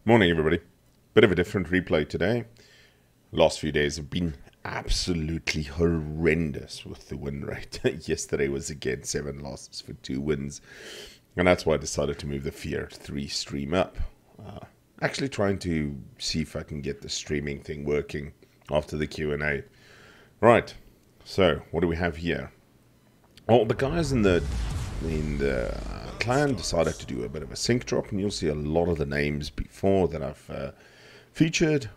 Morning, everybody. Bit of a different replay today. Last few days have been absolutely horrendous with the win rate. Yesterday was again 7 losses for 2 wins, and that's why I decided to move the Fear 3 stream up. Actually trying to see if I can get the streaming thing working after the Q&A. Right, so what do we have here? Well, the guys in the clan decided to do a bit of a sync drop, and you'll see a lot of the names before that I've featured.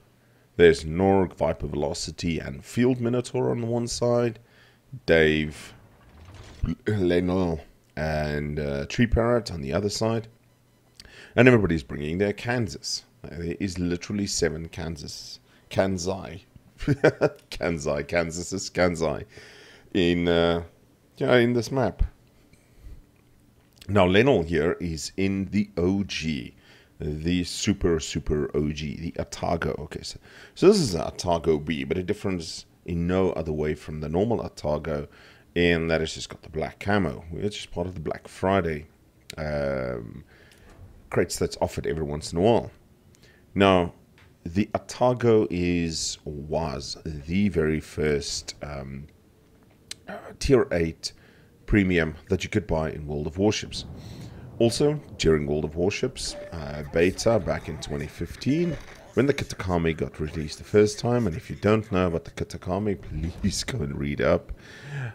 There's Norg, Viper Velocity, and Field Minotaur on the one side, Dave, Lenel, and Tree Parrot on the other side, and everybody's bringing their Kansas. There is literally 7 Kansai, Kansai in this map. Now, Lenel here is in the OG, the super OG, the Atago. Okay, so this is an Atago B, but a difference in no other way from the normal Atago, in that it's just got the black camo, which is part of the Black Friday crates that's offered every once in a while. Now, the Atago was the very first tier 8 premium that you could buy in World of Warships. Also, during World of Warships beta back in 2015, when the Kitakami got released the first time, and if you don't know about the Kitakami, please go and read up.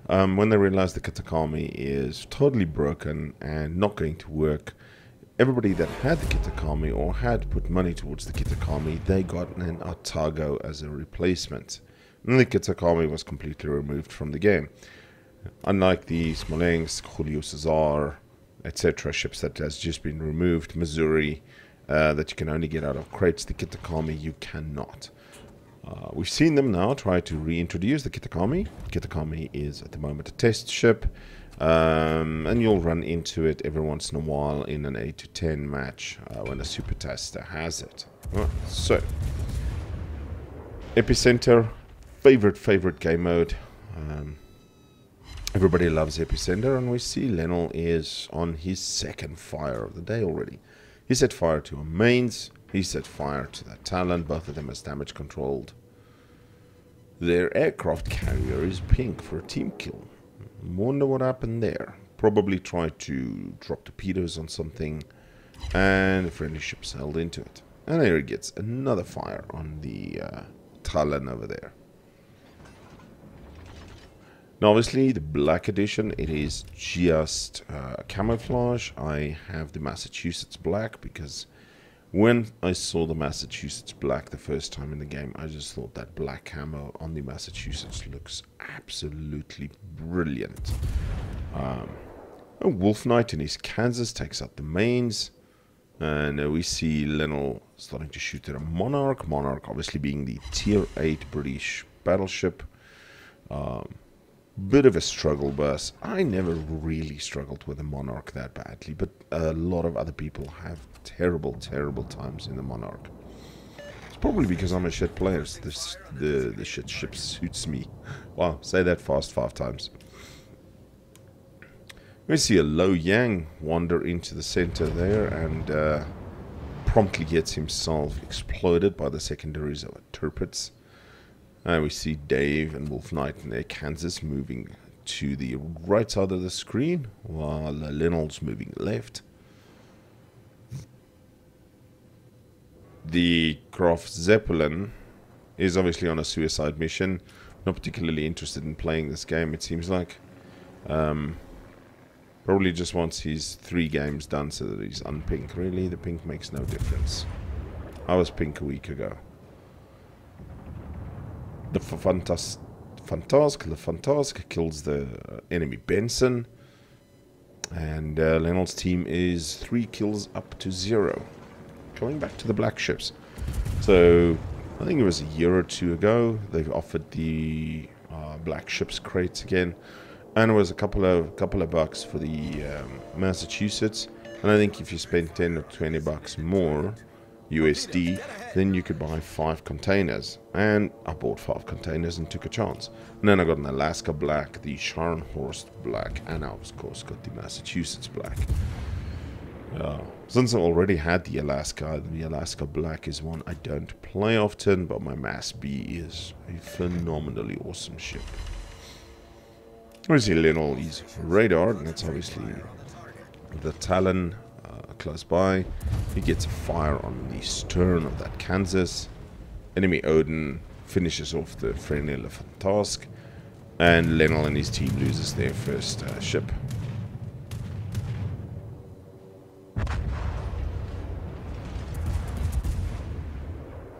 When they realized the Kitakami is totally broken and not going to work, everybody that had the Kitakami or had put money towards the Kitakami, they got an Atago as a replacement. And the Kitakami was completely removed from the game. Unlike the Smolensk, Julio Cesar, etc. ships that has just been removed, Missouri, that you can only get out of crates, the Kitakami you cannot. We've seen them now try to reintroduce the Kitakami. Kitakami is at the moment a test ship, and you'll run into it every once in a while in an 8 to 10 match when a super tester has it. Right, so, Epicenter, favorite game mode. Everybody loves Epicenter, and we see Lenel is on his second fire of the day already. He set fire to our mains, he set fire to that Talon, both of them as damage controlled. Their aircraft carrier is pink for a team kill. Wonder what happened there. Probably tried to drop torpedoes on something, and the friendly ship sailed into it. And there he gets another fire on the Talon over there. Now, obviously, the Black Edition, it is just camouflage. I have the Massachusetts Black because when I saw the Massachusetts Black the first time in the game, I just thought that black camo on the Massachusetts looks absolutely brilliant. Wolf Knight in his Kansas takes out the mains. And we see Lenel starting to shoot at a Monarch. Monarch obviously being the tier 8 British battleship. Bit of a struggle bus. I never really struggled with the Monarch that badly, but a lot of other people have terrible times in the Monarch. It's probably because I'm a shit player. So the shit ship suits me. Wow, say that fast 5 times. We see a Lo Yang wander into the center there and promptly gets himself exploded by the secondaries of Turpits. And we see Dave and Wolf Knight in their Kansas moving to the right side of the screen, while Lenel's moving left. The Graf Zeppelin is obviously on a suicide mission. Not particularly interested in playing this game, it seems like. Probably just wants his 3 games done so that he's unpink. Really, the pink makes no difference. I was pink a week ago. The Fantask kills the enemy Benson, and Lenel's team is 3 kills up to 0. Going back to the black ships. So, I think it was a year or 2 ago, they've offered the black ships crates again, and it was a couple of bucks for the Massachusetts, and I think if you spend 10 or 20 bucks more USD, then you could buy 5 containers. And I bought 5 containers and took a chance. And then I got an Alaska Black, the Scharnhorst Black, and I of course got the Massachusetts Black. Since I already had the Alaska Black is one I don't play often, but my Mass B is a phenomenally awesome ship. Obviously, Lionel is radar, and that's obviously the Talon close by. He gets a fire on the stern of that Kansas. Enemy Odin finishes off the friendly elephant task, and Lionel and his team loses their first ship.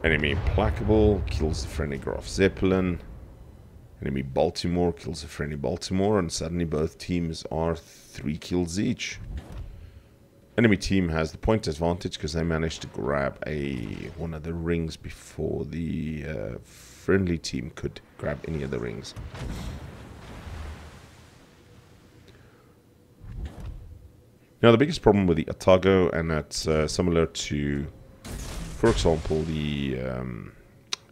Enemy Implacable kills the friendly Graf Zeppelin. Enemy Baltimore kills the friendly Baltimore, and suddenly both teams are 3 kills each. Enemy team has the point advantage because they managed to grab one of the rings before the friendly team could grab any of the rings. Now the biggest problem with the Atago, and that's similar to, for example, the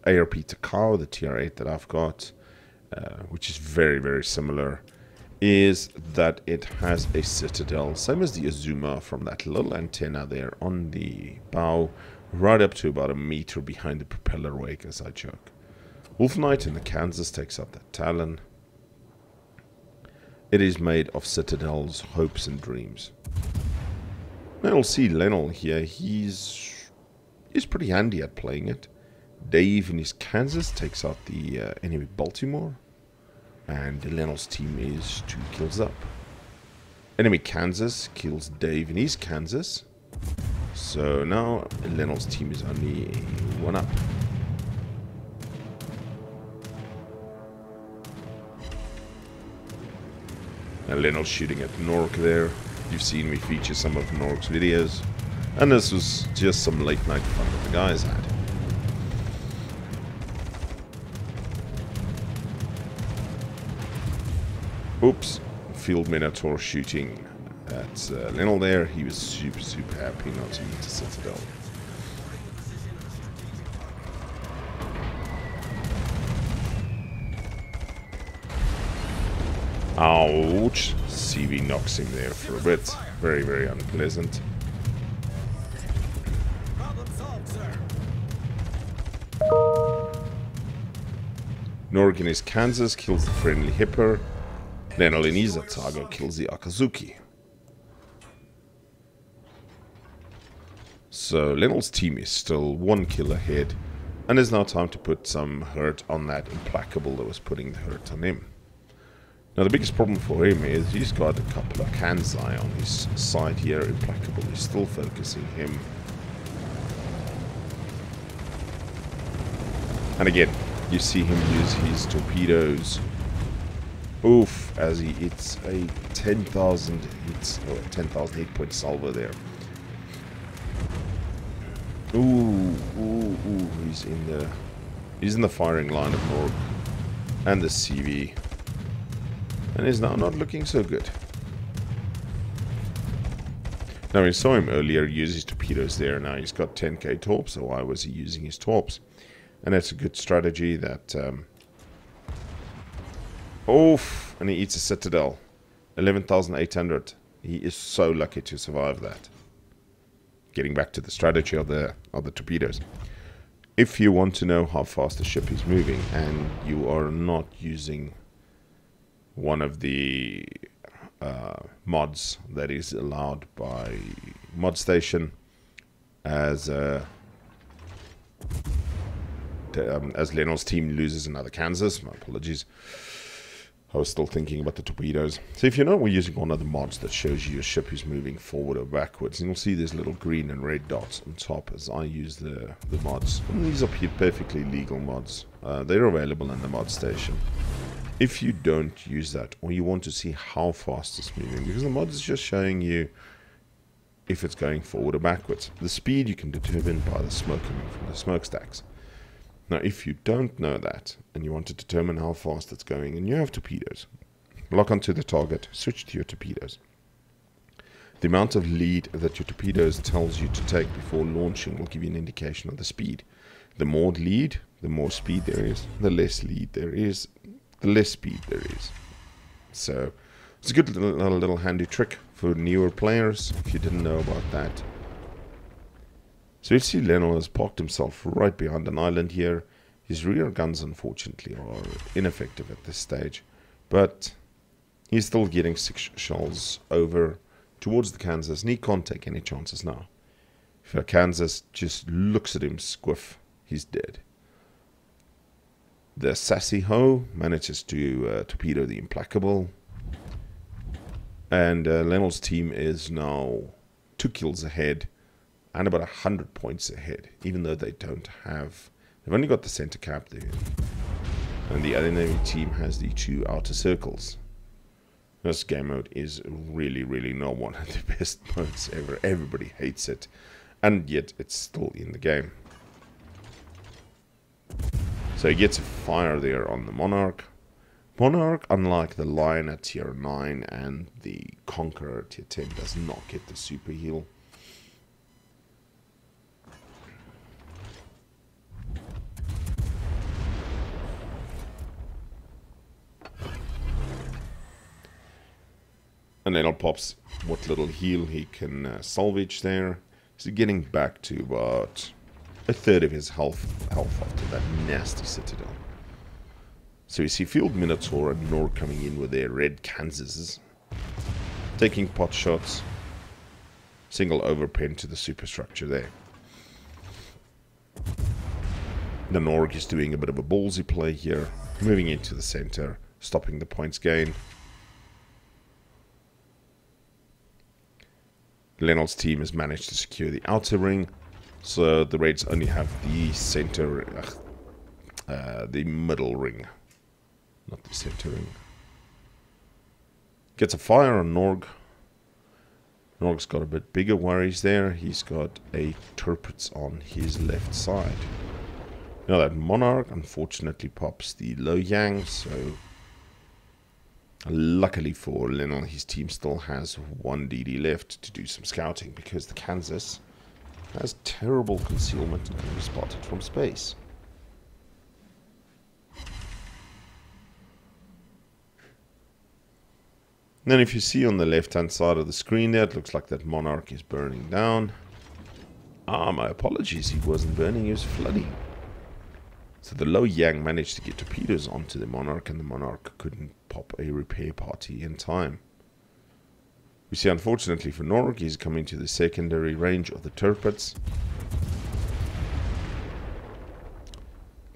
ARP Takao, the TR8 that I've got, which is very, very similar, is that it has a citadel, same as the Azuma, from that little antenna there on the bow, right up to about 1 meter behind the propeller wake, as I joke. Wolf Knight in the Kansas takes up that Talon. It is made of citadels, hopes and dreams. Now you'll see Lionel here, he's pretty handy at playing it. Dave in his Kansas takes out the enemy Baltimore, and Lionel's team is 2 kills up. Enemy Kansas kills Dave in his Kansas, so now Lionel's team is only 1 up. Now Lionel's shooting at Nork there. You've seen me feature some of Nork's videos, and this was just some late night fun that the guys had. Oops, Field Minotaur shooting at Lionel there. He was super happy not to meet a citadel. Ouch! CV knocks him there for a bit. Very, very unpleasant. Norg in his Kansas kills the friendly Hipper. Lionel in his Atago kills the Akazuki. So Lionel's team is still 1 kill ahead, and it's now time to put some hurt on that Implacable that was putting the hurt on him. Now the biggest problem for him is he's got a couple of Kansai on his side here. Implacable is still focusing him. And again, you see him use his torpedoes. Oof, as he hits a 10,000 hits, or 10,000 hit point salvo there. Ooh, he's in the firing line of Norg and the CV. And is now not looking so good. Now we saw him earlier use his torpedoes there. Now he's got 10k torps, so why was he using his torps? And that's a good strategy that... Oof! And he eats a citadel. 11,800. He is so lucky to survive that. Getting back to the strategy of the torpedoes. If you want to know how fast the ship is moving, and you are not using one of the mods that is allowed by Mod Station, as Lionel's team loses another Kansas. My apologies. I was still thinking about the torpedoes. So if you're not, we're using one of the mods that shows you your ship is moving forward or backwards. And you'll see there's little green and red dots on top as I use the mods. And these are perfectly legal mods. They're available in the Mod Station. If you don't use that, or you want to see how fast it's moving, because the mod is just showing you if it's going forward or backwards. The speed you can determine by the smoke coming from the smokestacks. Now, if you don't know that, and you want to determine how fast it's going, and you have torpedoes, lock onto the target, switch to your torpedoes. The amount of lead that your torpedoes tells you to take before launching will give you an indication of the speed. The more lead, the more speed there is. The less lead there is, the less speed there is. So It's a good little handy trick for newer players, if you didn't know about that. So you see Lionel has parked himself right behind an island here. His rear guns, unfortunately, are ineffective at this stage. But he's still getting 6 shells over towards the Kansas, and he can't take any chances now. If a Kansas just looks at him squiff, he's dead. The Sassy Ho manages to torpedo the Implacable. And Lionel's team is now 2 kills ahead and about 100 points ahead, even though they don't have... They've only got the center cap there. And the enemy team has the 2 outer circles. This game mode is really, really not one of the best modes ever. Everybody hates it. And yet it's still in the game. So he gets a fire there on the Monarch. Monarch, unlike the Lion at tier 9 and the Conqueror at tier 10, does not get the super heal. And then it pops what little heal he can salvage there. So getting back to about a third of his health after that nasty citadel. So you see Field Minotaur and Nord coming in with their red Kansases, taking pot shots, single overpen to the superstructure there. The Norg is doing a bit of a ballsy play here, moving into the center, stopping the points gain. Lionel's team has managed to secure the outer ring, so the Reds only have the center, the middle ring, not the center ring. Gets a fire on Norg. Norg's got a bit bigger worries there. He's got a Turpets on his left side. Now that Monarch unfortunately pops the Lo Yang, so luckily for Lionel, his team still has 1 DD left to do some scouting, because the Kansas has terrible concealment and can be spotted from space. Then if you see on the left hand side of the screen there, it looks like that Monarch is burning down. My apologies, he wasn't burning, he was flooding. So the Lo Yang managed to get torpedoes onto the Monarch, and the Monarch couldn't pop a repair party in time. We see, unfortunately for Norg, he's coming to the secondary range of the Turpets.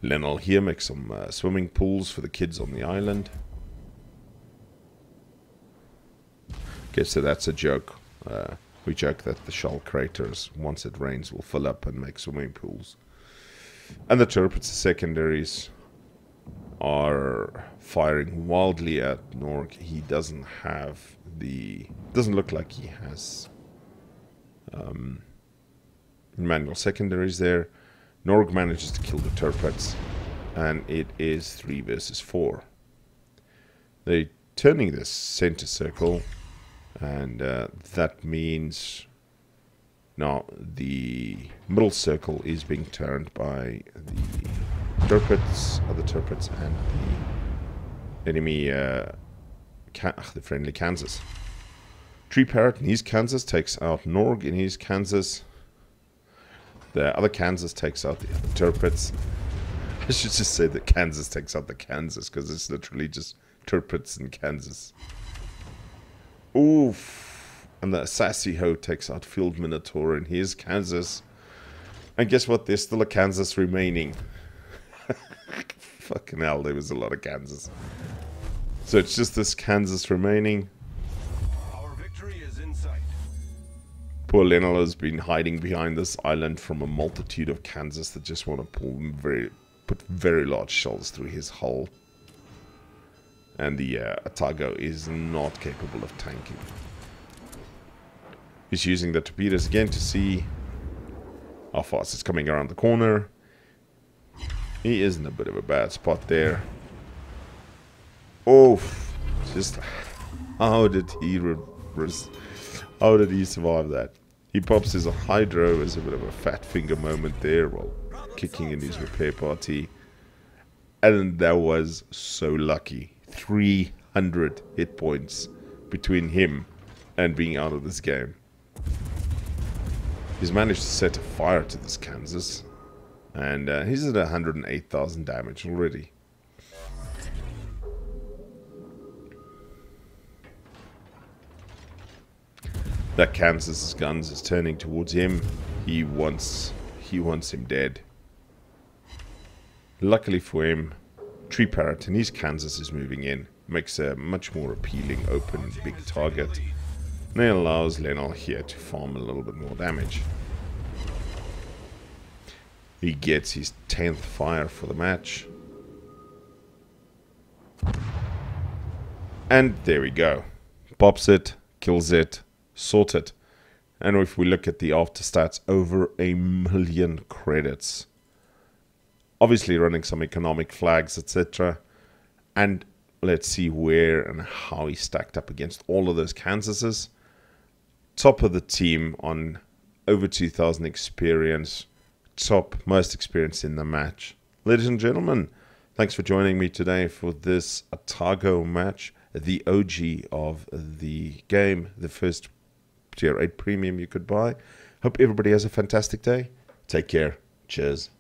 Lionel here makes some swimming pools for the kids on the island. Okay, so that's a joke. We joke that the shell craters, once it rains, will fill up and make swimming pools. And the Turpets, the secondaries, are firing wildly at Norg. He doesn't have the... doesn't look like he has manual secondaries there. Norg manages to kill the Turpets, and it is 3 versus 4. They're turning this center circle, and that means now the middle circle is being turned by the Turpets, and the enemy, the friendly Kansas. Tree Parrot in his Kansas takes out Norg in his Kansas. The other Kansas takes out the other Turpets. I should just say that Kansas takes out the Kansas, because it's literally just Turpets in Kansas. Oof. And the Sassy Ho takes out Field Minotaur in his Kansas. And guess what? There's still a Kansas remaining. Fucking hell, there was a lot of Kansas. So it's just this Kansas remaining. Our victory is in sight. Poor Lionel has been hiding behind this island from a multitude of Kansas that just want to put very large shells through his hull. And the Atago is not capable of tanking. He's using the torpedoes again to see how fast it's coming around the corner. He is in a bit of a bad spot there. Oof. Just how did he survive that? He pops his Hydro as a bit of a fat finger moment there while kicking in his repair party. And that was so lucky. 300 hit points between him and being out of this game. He's managed to set a fire to this Kansas, and he's at 108,000 damage already. That Kansas's guns is turning towards him. He wants him dead. Luckily for him, Tree Parrot and his Kansas is moving in. Makes a much more appealing, open, big target. And it allows Lenal here to farm a little bit more damage. He gets his 10th fire for the match. And there we go. Pops it, kills it, sorted. And if we look at the after stats, over 1 million credits. Obviously running some economic flags, etc. And let's see where and how he stacked up against all of those Kansases. Top of the team on over 2,000 experience. Top most experience in the match. Ladies and gentlemen, thanks for joining me today for this Atago match. The OG of the game. The first Tier 8 premium you could buy. Hope everybody has a fantastic day. Take care. Cheers.